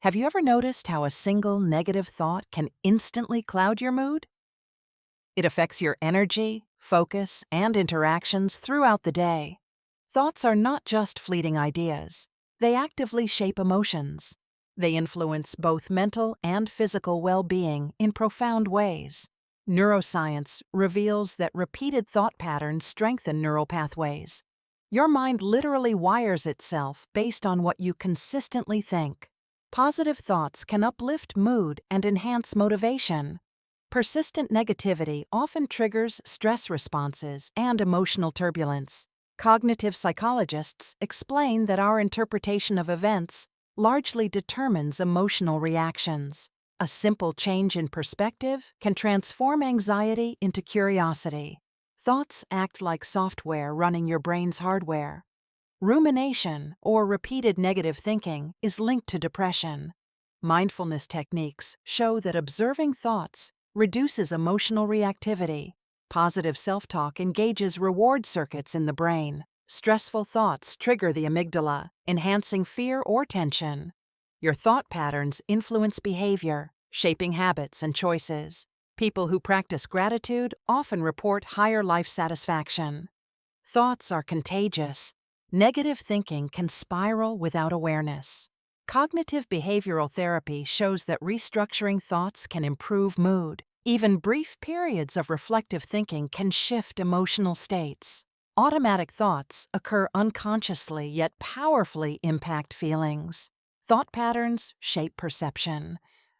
Have you ever noticed how a single negative thought can instantly cloud your mood? It affects your energy, focus, and interactions throughout the day. Thoughts are not just fleeting ideas. They actively shape emotions. They influence both mental and physical well-being in profound ways. Neuroscience reveals that repeated thought patterns strengthen neural pathways. Your mind literally wires itself based on what you consistently think. Positive thoughts can uplift mood and enhance motivation. Persistent negativity often triggers stress responses and emotional turbulence. Cognitive psychologists explain that our interpretation of events largely determines emotional reactions. A simple change in perspective can transform anxiety into curiosity. Thoughts act like software running your brain's hardware. Rumination, or repeated negative thinking, is linked to depression. Mindfulness techniques show that observing thoughts reduces emotional reactivity. Positive self-talk engages reward circuits in the brain. Stressful thoughts trigger the amygdala, enhancing fear or tension. Your thought patterns influence behavior, shaping habits and choices. People who practice gratitude often report higher life satisfaction. Thoughts are contagious. Negative thinking can spiral without awareness. Cognitive behavioral therapy shows that restructuring thoughts can improve mood. Even brief periods of reflective thinking can shift emotional states. Automatic thoughts occur unconsciously yet powerfully impact feelings. Thought patterns shape perception.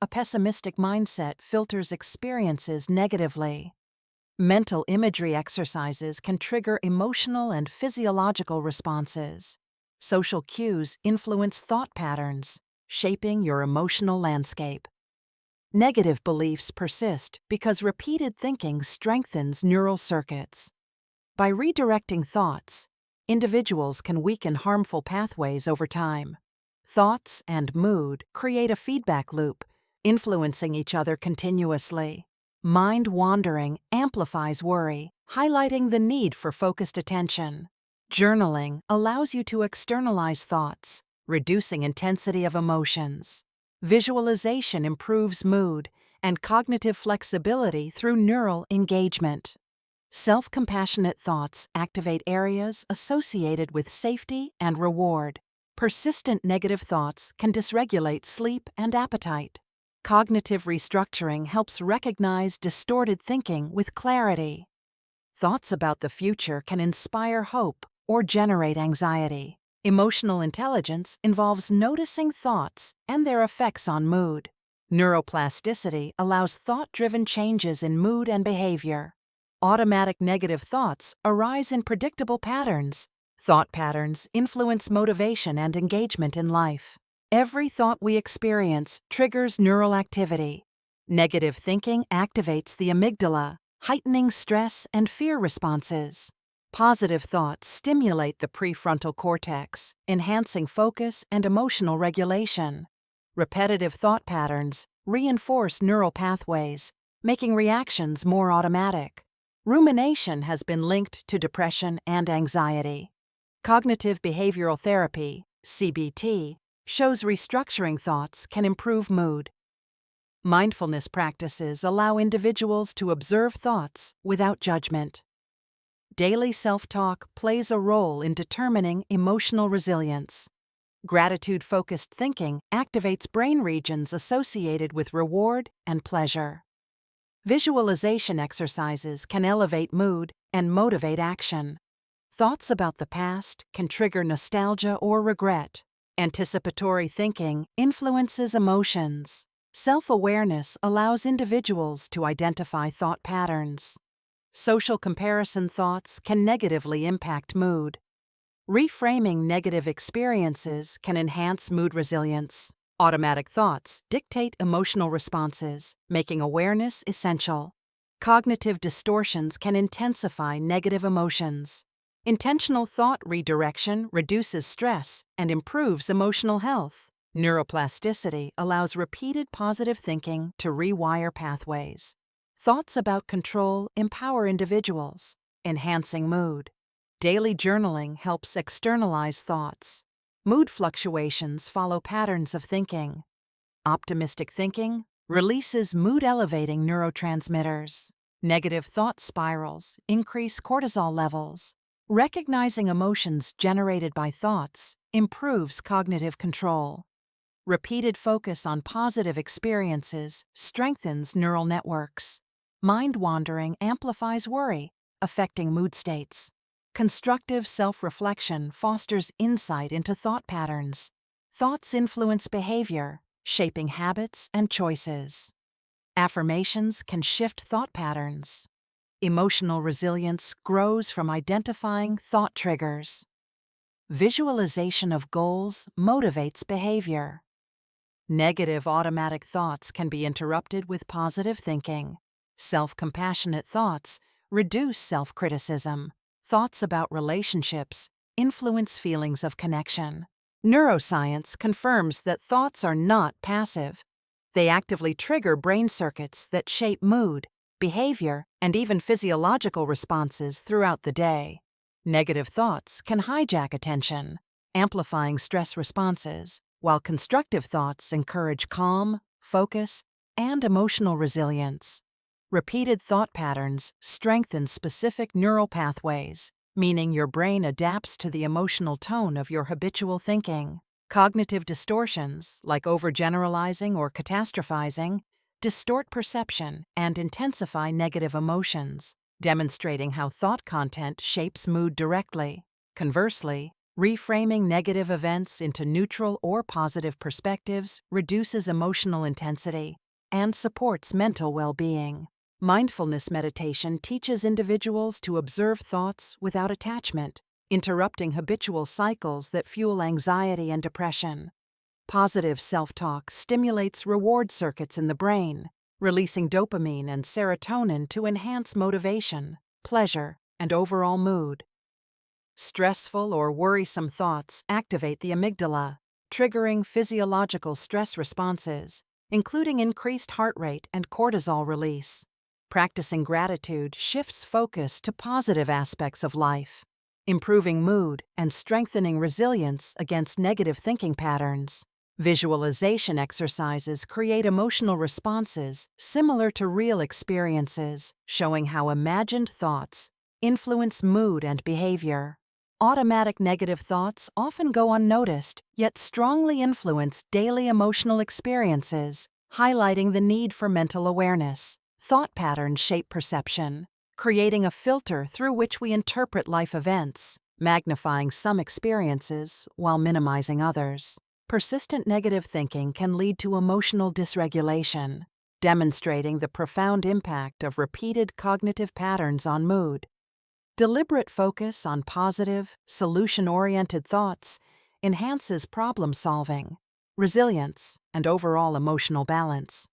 A pessimistic mindset filters experiences negatively. Mental imagery exercises can trigger emotional and physiological responses. Social cues influence thought patterns, shaping your emotional landscape. Negative beliefs persist because repeated thinking strengthens neural circuits. By redirecting thoughts, individuals can weaken harmful pathways over time. Thoughts and mood create a feedback loop, influencing each other continuously. Mind wandering amplifies worry, highlighting the need for focused attention. Journaling allows you to externalize thoughts, reducing intensity of emotions. Visualization improves mood and cognitive flexibility through neural engagement. Self-compassionate thoughts activate areas associated with safety and reward. Persistent negative thoughts can dysregulate sleep and appetite. Cognitive restructuring helps recognize distorted thinking with clarity. Thoughts about the future can inspire hope or generate anxiety. Emotional intelligence involves noticing thoughts and their effects on mood. Neuroplasticity allows thought-driven changes in mood and behavior. Automatic negative thoughts arise in predictable patterns. Thought patterns influence motivation and engagement in life. Every thought we experience triggers neural activity. Negative thinking activates the amygdala, heightening stress and fear responses. Positive thoughts stimulate the prefrontal cortex, enhancing focus and emotional regulation. Repetitive thought patterns reinforce neural pathways, making reactions more automatic. Rumination has been linked to depression and anxiety. Cognitive behavioral therapy, CBT, shows restructuring thoughts can improve mood. Mindfulness practices allow individuals to observe thoughts without judgment. Daily self-talk plays a role in determining emotional resilience. Gratitude-focused thinking activates brain regions associated with reward and pleasure. Visualization exercises can elevate mood and motivate action. Thoughts about the past can trigger nostalgia or regret. Anticipatory thinking influences emotions. Self-awareness allows individuals to identify thought patterns. Social comparison thoughts can negatively impact mood. Reframing negative experiences can enhance mood resilience. Automatic thoughts dictate emotional responses, making awareness essential. Cognitive distortions can intensify negative emotions. Intentional thought redirection reduces stress and improves emotional health. Neuroplasticity allows repeated positive thinking to rewire pathways. Thoughts about control empower individuals, enhancing mood. Daily journaling helps externalize thoughts. Mood fluctuations follow patterns of thinking. Optimistic thinking releases mood-elevating neurotransmitters. Negative thought spirals increase cortisol levels. Recognizing emotions generated by thoughts improves cognitive control. Repeated focus on positive experiences strengthens neural networks. Mind wandering amplifies worry, affecting mood states. Constructive self-reflection fosters insight into thought patterns. Thoughts influence behavior, shaping habits and choices. Affirmations can shift thought patterns. Emotional resilience grows from identifying thought triggers. Visualization of goals motivates behavior. Negative automatic thoughts can be interrupted with positive thinking. Self-compassionate thoughts reduce self-criticism. Thoughts about relationships influence feelings of connection. Neuroscience confirms that thoughts are not passive. They actively trigger brain circuits that shape mood, behavior, and even physiological responses throughout the day. Negative thoughts can hijack attention, amplifying stress responses, while constructive thoughts encourage calm, focus, and emotional resilience. Repeated thought patterns strengthen specific neural pathways, meaning your brain adapts to the emotional tone of your habitual thinking. Cognitive distortions, like overgeneralizing or catastrophizing, distort perception and intensify negative emotions, demonstrating how thought content shapes mood directly. Conversely, reframing negative events into neutral or positive perspectives reduces emotional intensity and supports mental well-being. Mindfulness meditation teaches individuals to observe thoughts without attachment, interrupting habitual cycles that fuel anxiety and depression. Positive self-talk stimulates reward circuits in the brain, releasing dopamine and serotonin to enhance motivation, pleasure, and overall mood. Stressful or worrisome thoughts activate the amygdala, triggering physiological stress responses, including increased heart rate and cortisol release. Practicing gratitude shifts focus to positive aspects of life, improving mood and strengthening resilience against negative thinking patterns. Visualization exercises create emotional responses similar to real experiences, showing how imagined thoughts influence mood and behavior. Automatic negative thoughts often go unnoticed, yet strongly influence daily emotional experiences, highlighting the need for mental awareness. Thought patterns shape perception, creating a filter through which we interpret life events, magnifying some experiences while minimizing others. Persistent negative thinking can lead to emotional dysregulation, demonstrating the profound impact of repeated cognitive patterns on mood. Deliberate focus on positive, solution-oriented thoughts enhances problem-solving, resilience, and overall emotional balance.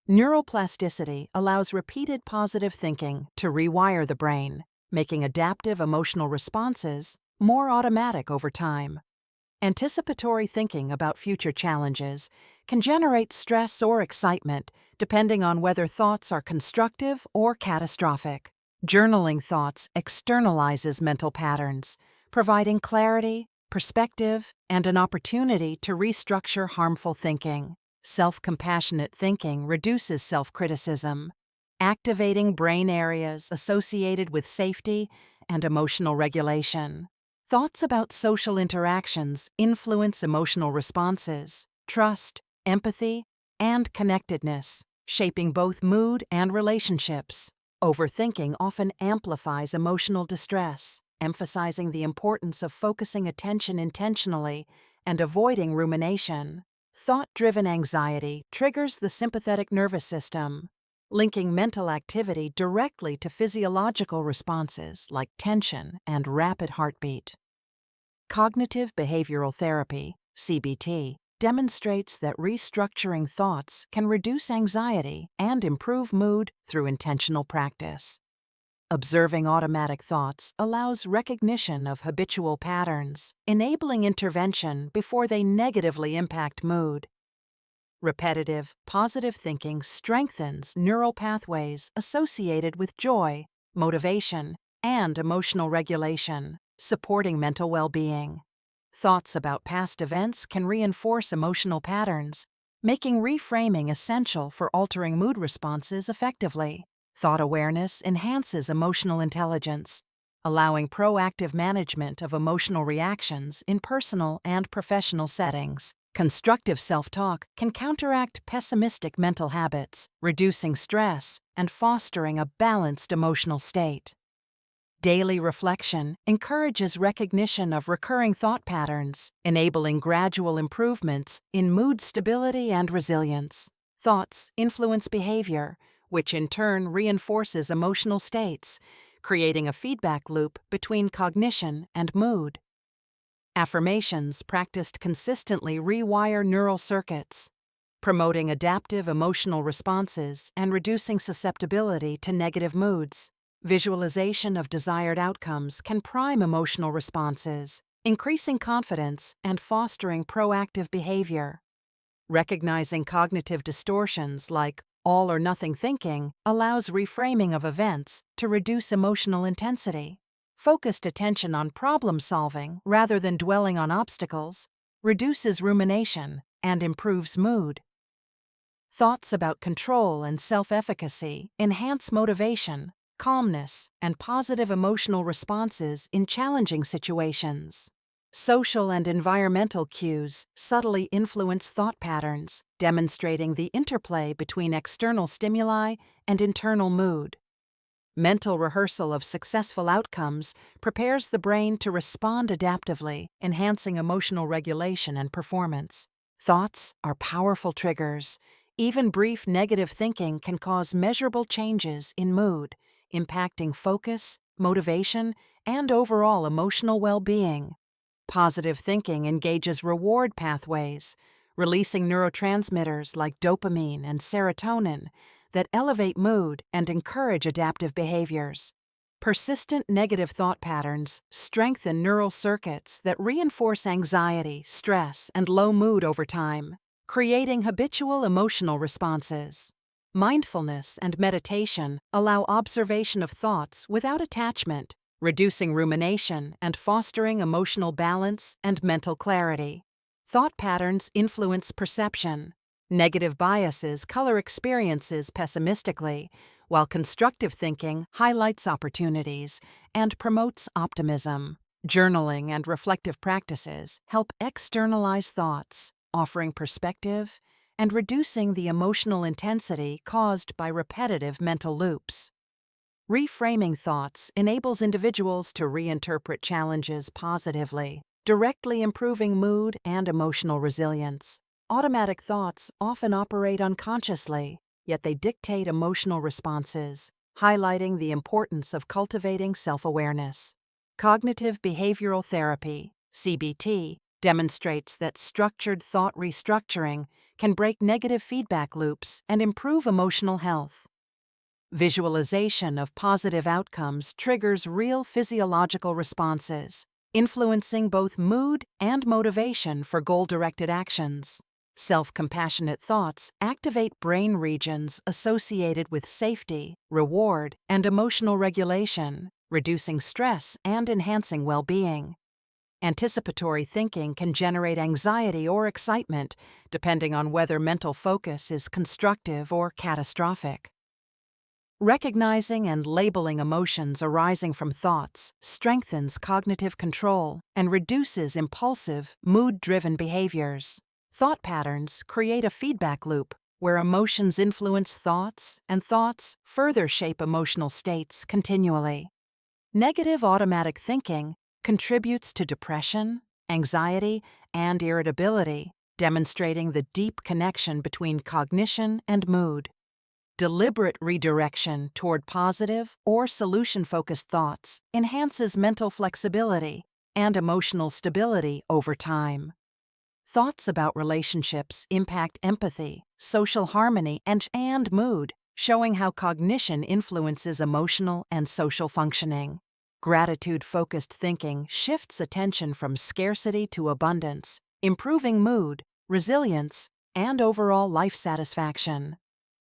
Neuroplasticity allows repeated positive thinking to rewire the brain, making adaptive emotional responses more automatic over time. Anticipatory thinking about future challenges can generate stress or excitement, depending on whether thoughts are constructive or catastrophic. Journaling thoughts externalizes mental patterns, providing clarity, perspective, and an opportunity to restructure harmful thinking. Self-compassionate thinking reduces self-criticism, activating brain areas associated with safety and emotional regulation. Thoughts about social interactions influence emotional responses, trust, empathy, and connectedness, shaping both mood and relationships. Overthinking often amplifies emotional distress, emphasizing the importance of focusing attention intentionally and avoiding rumination. Thought-driven anxiety triggers the sympathetic nervous system, linking mental activity directly to physiological responses like tension and rapid heartbeat. Cognitive behavioral therapy, CBT, demonstrates that restructuring thoughts can reduce anxiety and improve mood through intentional practice. Observing automatic thoughts allows recognition of habitual patterns, enabling intervention before they negatively impact mood. Repetitive, positive thinking strengthens neural pathways associated with joy, motivation, and emotional regulation, supporting mental well-being. Thoughts about past events can reinforce emotional patterns, making reframing essential for altering mood responses effectively. Thought awareness enhances emotional intelligence, allowing proactive management of emotional reactions in personal and professional settings. Constructive self-talk can counteract pessimistic mental habits, reducing stress and fostering a balanced emotional state. Daily reflection encourages recognition of recurring thought patterns, enabling gradual improvements in mood stability and resilience. Thoughts influence behavior, which in turn reinforces emotional states, creating a feedback loop between cognition and mood. Affirmations practiced consistently rewire neural circuits, promoting adaptive emotional responses and reducing susceptibility to negative moods. Visualization of desired outcomes can prime emotional responses, increasing confidence and fostering proactive behavior. Recognizing cognitive distortions like all or nothing thinking allows reframing of events to reduce emotional intensity. Focused attention on problem solving rather than dwelling on obstacles reduces rumination and improves mood. Thoughts about control and self-efficacy enhance motivation, calmness, and positive emotional responses in challenging situations. Social and environmental cues subtly influence thought patterns, demonstrating the interplay between external stimuli and internal mood. Mental rehearsal of successful outcomes prepares the brain to respond adaptively, enhancing emotional regulation and performance. Thoughts are powerful triggers. Even brief negative thinking can cause measurable changes in mood, impacting focus, motivation, and overall emotional well-being. Positive thinking engages reward pathways, releasing neurotransmitters like dopamine and serotonin that elevate mood and encourage adaptive behaviors. Persistent negative thought patterns strengthen neural circuits that reinforce anxiety, stress, and low mood over time, creating habitual emotional responses. Mindfulness and meditation allow observation of thoughts without attachment, reducing rumination and fostering emotional balance and mental clarity. Thought patterns influence perception. Negative biases color experiences pessimistically, while constructive thinking highlights opportunities and promotes optimism. Journaling and reflective practices help externalize thoughts, offering perspective and reducing the emotional intensity caused by repetitive mental loops. Reframing thoughts enables individuals to reinterpret challenges positively, directly improving mood and emotional resilience. Automatic thoughts often operate unconsciously, yet they dictate emotional responses, highlighting the importance of cultivating self-awareness. Cognitive behavioral therapy, CBT, demonstrates that structured thought restructuring can break negative feedback loops and improve emotional health. Visualization of positive outcomes triggers real physiological responses, influencing both mood and motivation for goal-directed actions. Self-compassionate thoughts activate brain regions associated with safety, reward, and emotional regulation, reducing stress and enhancing well-being. Anticipatory thinking can generate anxiety or excitement, depending on whether mental focus is constructive or catastrophic. Recognizing and labeling emotions arising from thoughts strengthens cognitive control and reduces impulsive, mood-driven behaviors. Thought patterns create a feedback loop where emotions influence thoughts and thoughts further shape emotional states continually. Negative automatic thinking contributes to depression, anxiety, and irritability, demonstrating the deep connection between cognition and mood. Deliberate redirection toward positive or solution-focused thoughts enhances mental flexibility and emotional stability over time. Thoughts about relationships impact empathy, social harmony, and mood, showing how cognition influences emotional and social functioning. Gratitude-focused thinking shifts attention from scarcity to abundance, improving mood, resilience, and overall life satisfaction.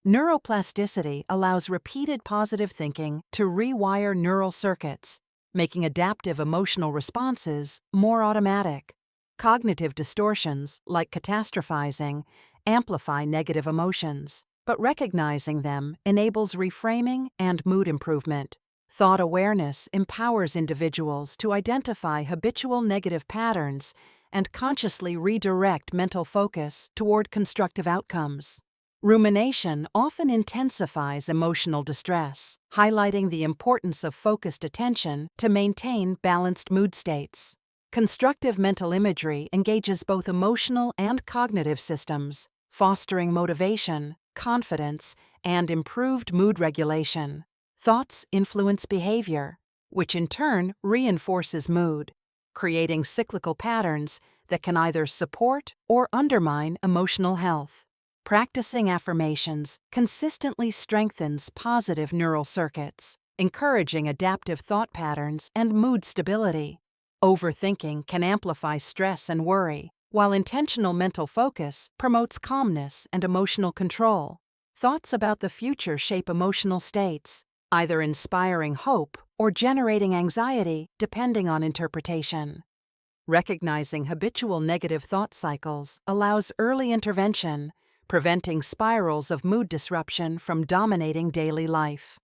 Neuroplasticity allows repeated positive thinking to rewire neural circuits, making adaptive emotional responses more automatic. Cognitive distortions, like catastrophizing amplify negative emotions, but recognizing them enables reframing and mood improvement. Thought awareness empowers individuals to identify habitual negative patterns and consciously redirect mental focus toward constructive outcomes. Rumination often intensifies emotional distress, highlighting the importance of focused attention to maintain balanced mood states. Constructive mental imagery engages both emotional and cognitive systems, fostering motivation, confidence, and improved mood regulation. Thoughts influence behavior, which in turn reinforces mood, creating cyclical patterns that can either support or undermine emotional health. Practicing affirmations consistently strengthens positive neural circuits, encouraging adaptive thought patterns and mood stability. Overthinking can amplify stress and worry, while intentional mental focus promotes calmness and emotional control. Thoughts about the future shape emotional states, either inspiring hope or generating anxiety depending on interpretation. Recognizing habitual negative thought cycles allows early intervention, preventing spirals of mood disruption from dominating daily life.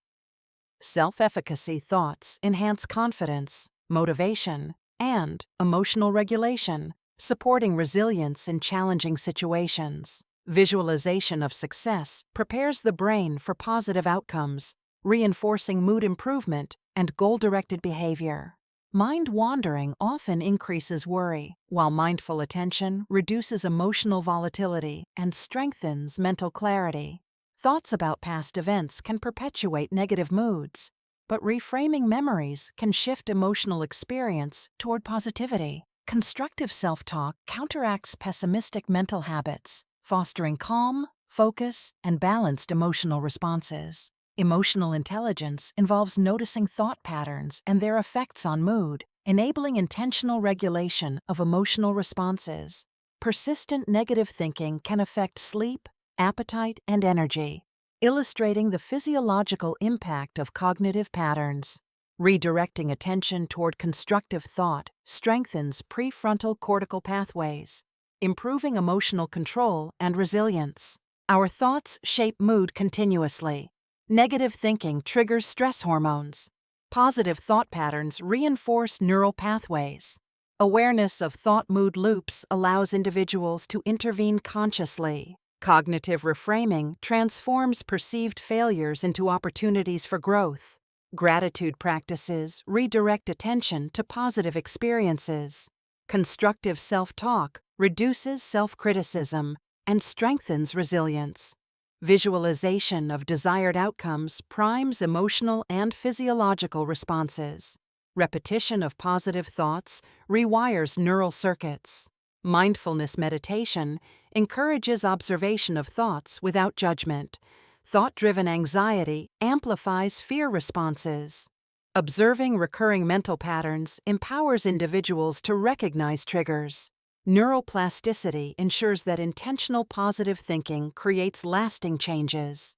Self-efficacy thoughts enhance confidence, motivation, and emotional regulation, supporting resilience in challenging situations. Visualization of success prepares the brain for positive outcomes, reinforcing mood improvement and goal-directed behavior. Mind wandering often increases worry, while mindful attention reduces emotional volatility and strengthens mental clarity. Thoughts about past events can perpetuate negative moods, but reframing memories can shift emotional experience toward positivity. Constructive self-talk counteracts pessimistic mental habits, fostering calm, focus, and balanced emotional responses. Emotional intelligence involves noticing thought patterns and their effects on mood, enabling intentional regulation of emotional responses. Persistent negative thinking can affect sleep, appetite, and energy, illustrating the physiological impact of cognitive patterns. Redirecting attention toward constructive thought strengthens prefrontal cortical pathways, improving emotional control and resilience. Our thoughts shape mood continuously. Negative thinking triggers stress hormones. Positive thought patterns reinforce neural pathways. Awareness of thought-mood loops allows individuals to intervene consciously. Cognitive reframing transforms perceived failures into opportunities for growth. Gratitude practices redirect attention to positive experiences. Constructive self-talk reduces self-criticism and strengthens resilience. Visualization of desired outcomes primes emotional and physiological responses. Repetition of positive thoughts rewires neural circuits. Mindfulness meditation encourages observation of thoughts without judgment. Thought-driven anxiety amplifies fear responses. Observing recurring mental patterns empowers individuals to recognize triggers. Neuroplasticity ensures that intentional positive thinking creates lasting changes.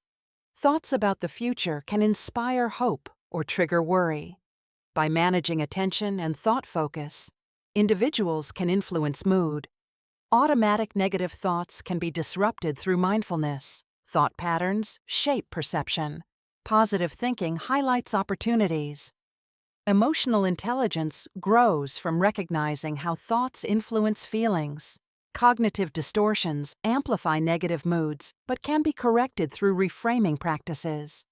Thoughts about the future can inspire hope or trigger worry. By managing attention and thought focus, individuals can influence mood. Automatic negative thoughts can be disrupted through mindfulness. Thought patterns shape perception. Positive thinking highlights opportunities. Emotional intelligence grows from recognizing how thoughts influence feelings. Cognitive distortions amplify negative moods but can be corrected through reframing practices.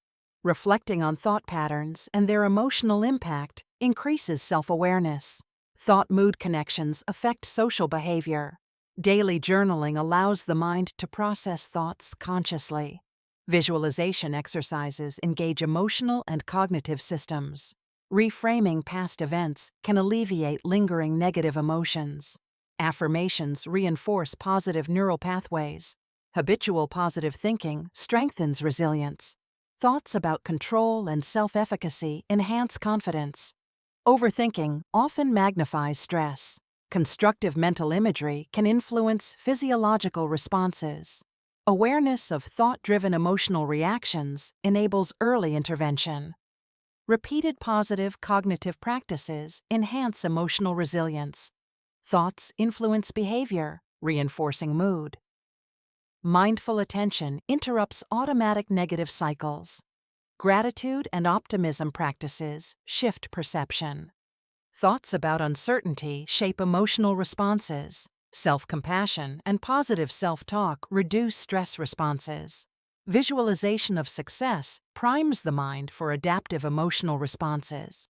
Reflecting on thought patterns and their emotional impact increases self-awareness. Thought-mood connections affect social behavior. Daily journaling allows the mind to process thoughts consciously. Visualization exercises engage emotional and cognitive systems. Reframing past events can alleviate lingering negative emotions. Affirmations reinforce positive neural pathways. Habitual positive thinking strengthens resilience. Thoughts about control and self-efficacy enhance confidence. Overthinking often magnifies stress. Constructive mental imagery can influence physiological responses. Awareness of thought-driven emotional reactions enables early intervention. Repeated positive cognitive practices enhance emotional resilience. Thoughts influence behavior, reinforcing mood. Mindful attention interrupts automatic negative cycles. Gratitude and optimism practices shift perception. Thoughts about uncertainty shape emotional responses. Self-compassion and positive self-talk reduce stress responses. Visualization of success primes the mind for adaptive emotional responses.